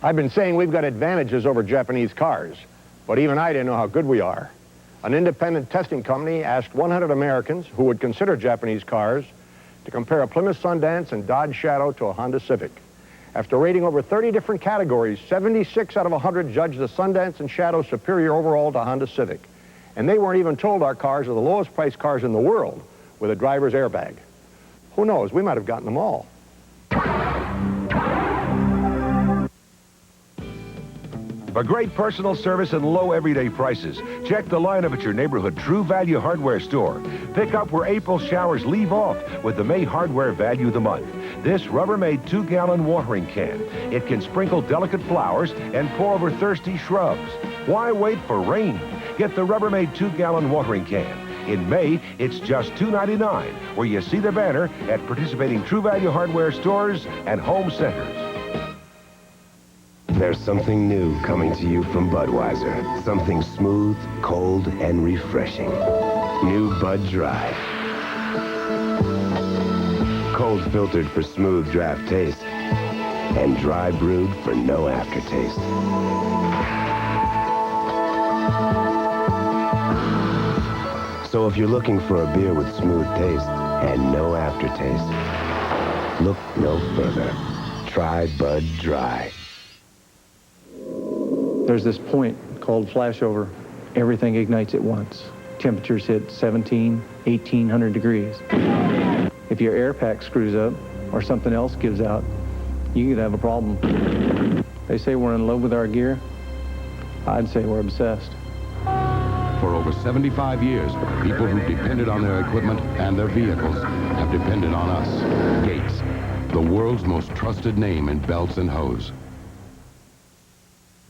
I've been saying we've got advantages over Japanese cars, but even I didn't know how good we are. An independent testing company asked 100 Americans who would consider Japanese cars to compare a Plymouth Sundance and Dodge Shadow to a Honda Civic. After rating over 30 different categories, 76 out of 100 judged the Sundance and Shadow superior overall to Honda Civic. And they weren't even told our cars are the lowest priced cars in the world with a driver's airbag. Who knows, we might have gotten them all. For great personal service and low everyday prices, check the lineup at your neighborhood True Value Hardware store. Pick up where April showers leave off with the May Hardware Value of the Month. This Rubbermaid 2-gallon watering can. It can sprinkle delicate flowers and pour over thirsty shrubs. Why wait for rain? Get the Rubbermaid 2-gallon watering can. In May, it's just $2.99, where you see the banner at participating True Value Hardware stores and home centers. There's something new coming to you from Budweiser. Something smooth, cold, and refreshing. New Bud Dry. Cold filtered for smooth draft taste. And dry brewed for no aftertaste. So if you're looking for a beer with smooth taste and no aftertaste, look no further. Try Bud Dry. There's this point called flashover. Everything ignites at once. Temperatures hit 17, 1800 degrees. If your air pack screws up or something else gives out, you could have a problem. They say we're in love with our gear. I'd say we're obsessed. For over 75 years, people who depended on their equipment and their vehicles have depended on us. Gates, the world's most trusted name in belts and hose.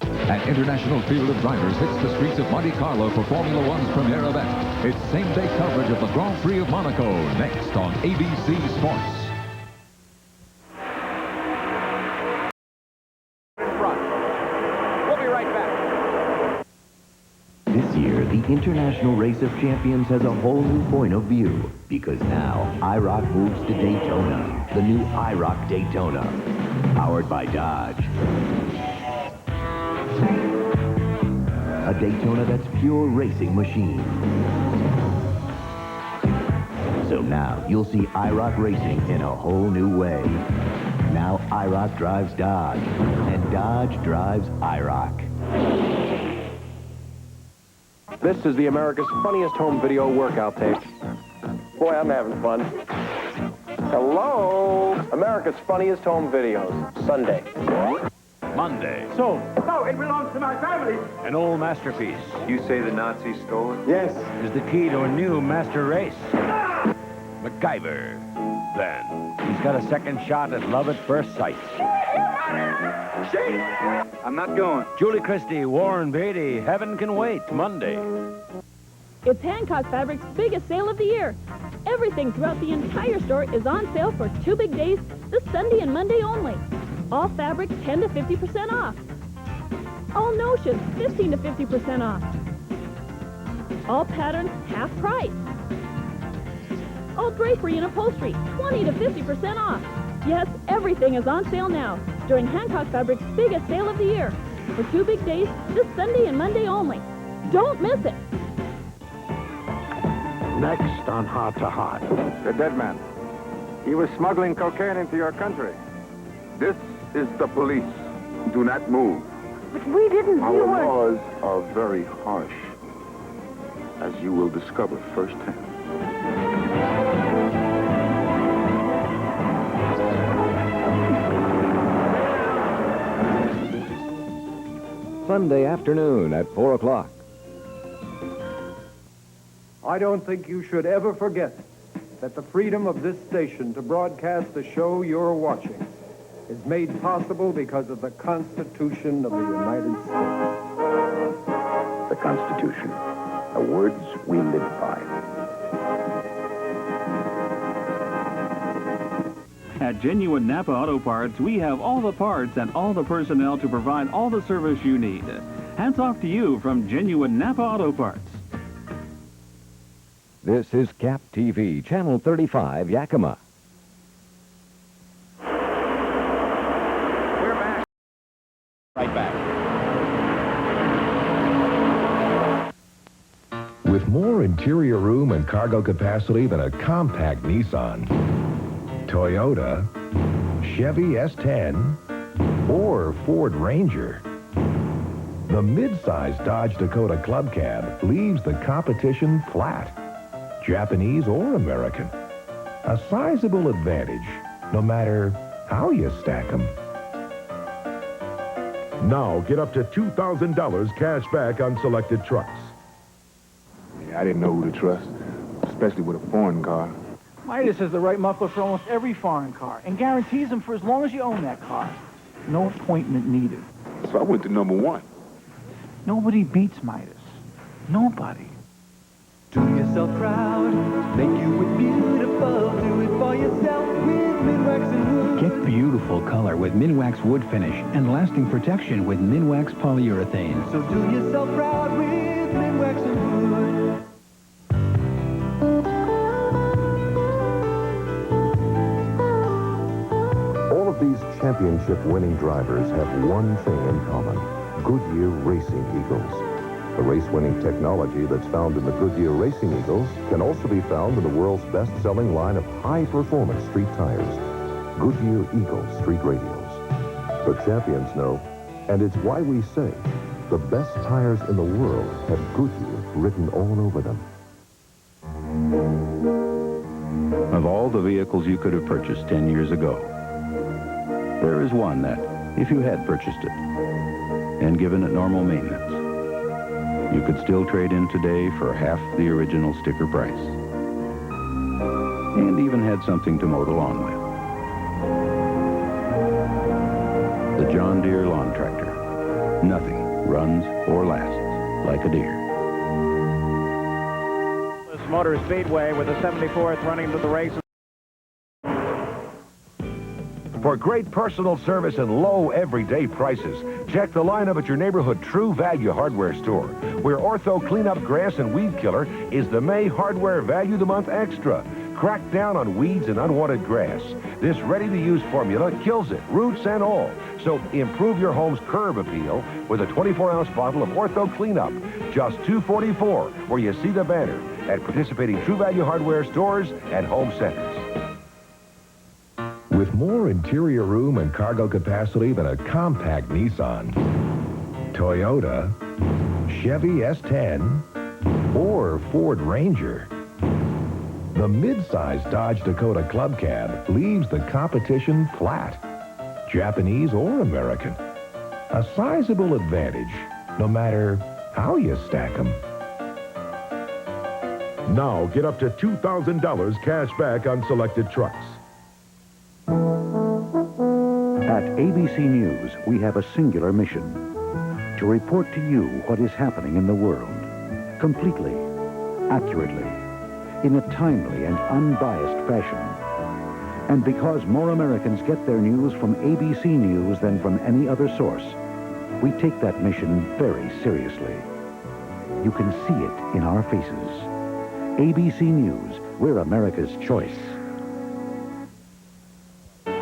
An international field of drivers hits the streets of Monte Carlo for Formula One's premiere event. It's same-day coverage of the Grand Prix of Monaco, next on ABC Sports. We'll be right back. This year, the International Race of Champions has a whole new point of view, because now IROC moves to Daytona, the new IROC Daytona, powered by Dodge. A Daytona that's pure racing machine. So now you'll see IROC racing in a whole new way. Now IROC drives Dodge, and Dodge drives IROC. This is the America's Funniest Home Video workout tape. Boy, I'm having fun. Hello? America's Funniest Home Videos, Sunday. Monday. So it belongs to my family. An old masterpiece. You say the Nazis stole it? Yes. Is the key to a new master race. MacGyver. Then, he's got a second shot at love at first sight. I'm not going. Julie Christie, Warren Beatty, Heaven Can Wait, Monday. It's Hancock Fabrics' biggest sale of the year. Everything throughout the entire store is on sale for 2 big days, this Sunday and Monday only. All fabrics 10 to 50% off. All notions 15 to 50% off. All patterns half price. All drapery and upholstery 20 to 50% off. Yes, everything is on sale now during Hancock Fabrics' biggest sale of the year for 2 big days this Sunday and Monday only. Don't miss it. Next on Heart to Heart. The dead man. He was smuggling cocaine into your country. This is the police. Do not move. But we didn't. Our laws are very harsh, as you will discover firsthand. Sunday afternoon at 4 o'clock. I don't think you should ever forget that the freedom of this station to broadcast the show you're watching is made possible because of the Constitution of the United States. The Constitution, the words we live by. At Genuine NAPA Auto Parts, we have all the parts and all the personnel to provide all the service you need. Hats off to you from Genuine NAPA Auto Parts. This is KAPP TV, Channel 35, Yakima. Right back. With more interior room and cargo capacity than a compact Nissan, Toyota, Chevy S10, or Ford Ranger, the mid-size Dodge Dakota Club Cab leaves the competition flat, Japanese or American. A sizable advantage, no matter how you stack them. Now get up to $2,000 cash back on selected trucks. I didn't know who to trust, especially with a foreign car. Midas has the right muffler for almost every foreign car and guarantees them for as long as you own that car. No appointment needed. So I went to number one. Nobody beats Midas. Nobody. Do yourself proud, make you look beautiful, do it for yourself with Minwax and Wood. Get beautiful color with Minwax Wood Finish and lasting protection with Minwax Polyurethane. So do yourself proud with Minwax and Wood. All of these championship-winning drivers have one thing in common: Goodyear Racing Eagles. The race-winning technology that's found in the Goodyear Racing Eagles can also be found in the world's best-selling line of high-performance street tires, Goodyear Eagle Street Radials. The champions know, and it's why we say the best tires in the world have Goodyear written all over them. Of all the vehicles you could have purchased 10 years ago, there is one that, if you had purchased it and given it normal maintenance, you could still trade in today for half the original sticker price. And even had something to mow the lawn with. The John Deere lawn tractor. Nothing runs or lasts like a Deere. Motor Speedway with the 74th running to the race. For great personal service and low everyday prices, check the lineup at your neighborhood True Value Hardware store, where Ortho Cleanup Grass and Weed Killer is the May Hardware Value of the Month Extra. Crack down on weeds and unwanted grass. This ready-to-use formula kills it, roots and all. So improve your home's curb appeal with a 24-ounce bottle of Ortho Cleanup. Just $2.44, where you see the banner at participating True Value Hardware stores and home centers. With more interior room and cargo capacity than a compact Nissan, Toyota, Chevy S10, or Ford Ranger, the mid-size Dodge Dakota Club Cab leaves the competition flat, Japanese or American. A sizable advantage, no matter how you stack them. Now get up to $2,000 cash back on selected trucks. At ABC News, we have a singular mission: to report to you what is happening in the world, completely, accurately, in a timely and unbiased fashion. And because more Americans get their news from ABC News than from any other source, we take that mission very seriously. You can see it in our faces. ABC News, we're America's choice.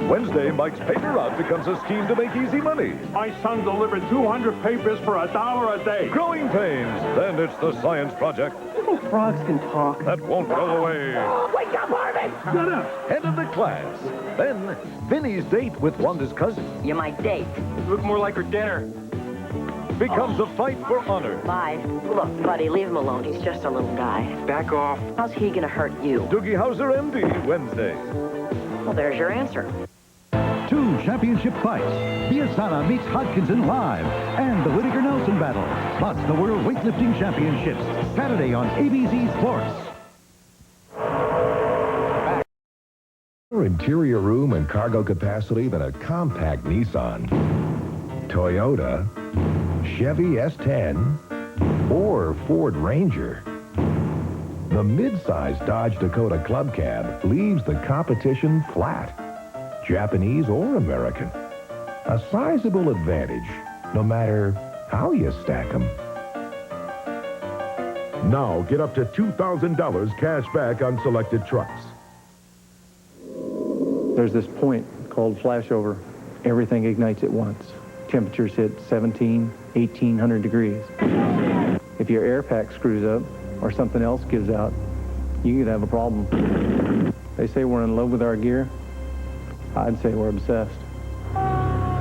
Wednesday, Mike's Paper Route becomes a scheme to make easy money. My son delivered 200 papers for $1 a day. Growing pains. Then it's the Science Project. Little frogs can talk. That won't go away. Oh, wake up, Harvey! Shut up. Head of the class. Then, Vinny's date with Wanda's cousin. You're my date. You look more like her dinner. Becomes a fight for honor. Bye. Look, buddy, leave him alone. He's just a little guy. Back off. How's he gonna hurt you? Doogie Howser, MD, Wednesday. Well, there's your answer. 2 championship fights. Biasana meets Hodkinson live. And the Whittaker-Nelson battle. Plus the World Weightlifting Championships. Saturday on ABC Sports. More interior room and cargo capacity than a compact Nissan, Toyota, Chevy S10, or Ford Ranger. The mid-size Dodge Dakota Club Cab leaves the competition flat, Japanese or American. A sizable advantage, no matter how you stack them. Now get up to $2,000 cash back on selected trucks. There's this point called flashover. Everything ignites at once. temperatures hit 17, 1800 degrees. If your air pack screws up or something else gives out, you could have a problem. They say we're in love with our gear. I'd say we're obsessed.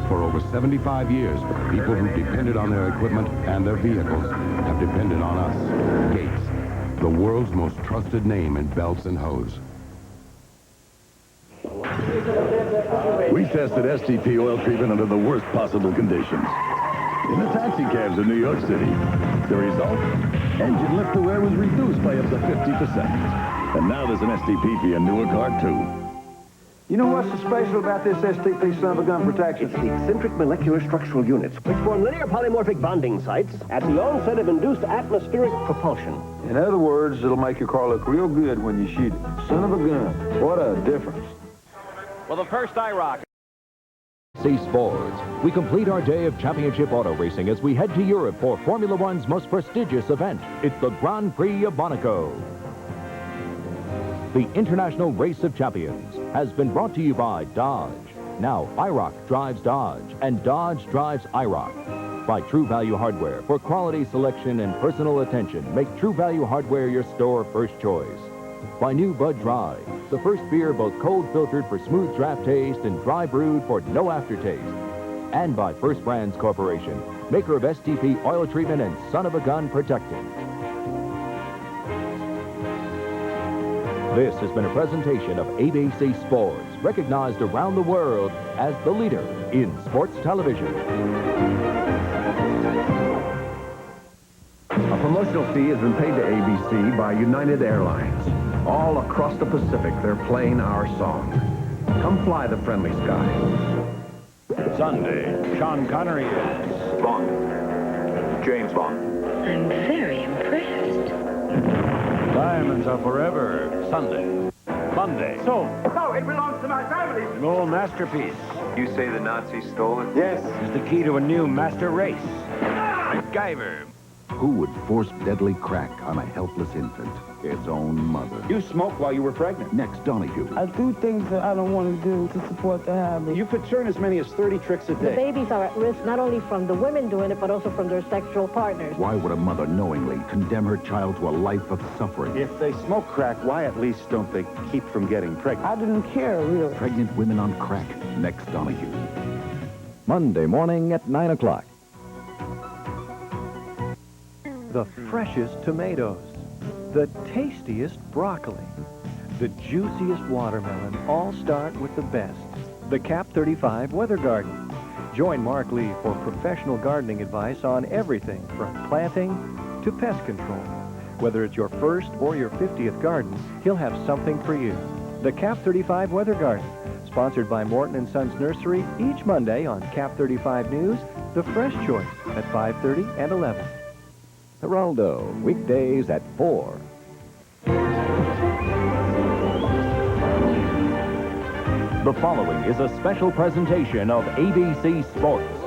For over 75 years, people who depended on their equipment and their vehicles have depended on us. Gates, the world's most trusted name in belts and hose. We tested STP oil treatment under the worst possible conditions. In the taxi cabs of New York City. The result? Engine lift to wear was reduced by up to 50%. And now there's an STP for your newer car, too. You know what's so special about this STP Son of a gun protection? It's the eccentric molecular structural units, which form linear polymorphic bonding sites at the onset of induced atmospheric propulsion. In other words, it'll make your car look real good when you shoot it. Son of a gun. What a difference. Well, the first IROC. See Sports. We complete our day of championship auto racing as we head to Europe for Formula One's most prestigious event. It's the Grand Prix of Monaco. The International Race of Champions has been brought to you by Dodge. Now, IROC drives Dodge, and Dodge drives IROC. By True Value Hardware, for quality selection and personal attention, make True Value Hardware your store first choice. By New Bud Dry, the first beer both cold filtered for smooth draft taste and dry brewed for no aftertaste. And by First Brands Corporation, maker of STP oil treatment and son of a gun protecting. This has been a presentation of ABC Sports, recognized around the world as the leader in sports television. A promotional fee has been paid to ABC by United Airlines. All across the Pacific, they're playing our song. Come fly the friendly skies. Sunday, Sean Connery is Bond. James Bond. I'm very impressed. Diamonds are forever. Sunday. Monday. So it belongs to my family. An old masterpiece. You say the Nazis stole it? Yes. Is the key to a new master race. MacGyver. Who would force deadly crack on a helpless infant? Its own mother. You smoked while you were pregnant. Next, Donahue. I do things that I don't want to do to support the habit. You could turn as many as 30 tricks a The day. babies are at risk not only from the women doing it, but also from their sexual partners. Why would a mother knowingly condemn her child to a life of suffering? If they smoke crack, why at least don't they keep from getting pregnant? I didn't care, really. Pregnant women on crack. Next, Donahue. Monday morning at 9 o'clock. The freshest tomatoes, the tastiest broccoli, the juiciest watermelon all start with the best. The KAPP 35 Weather Garden. Join Mark Lee for professional gardening advice on everything from planting to pest control. Whether it's your first or your 50th garden, he'll have something for you. The KAPP 35 Weather Garden, sponsored by Morton & Sons Nursery each Monday on KAPP 35 News, the fresh choice at 5:30 and 11. Geraldo, weekdays at 4. The following is a special presentation of ABC Sports.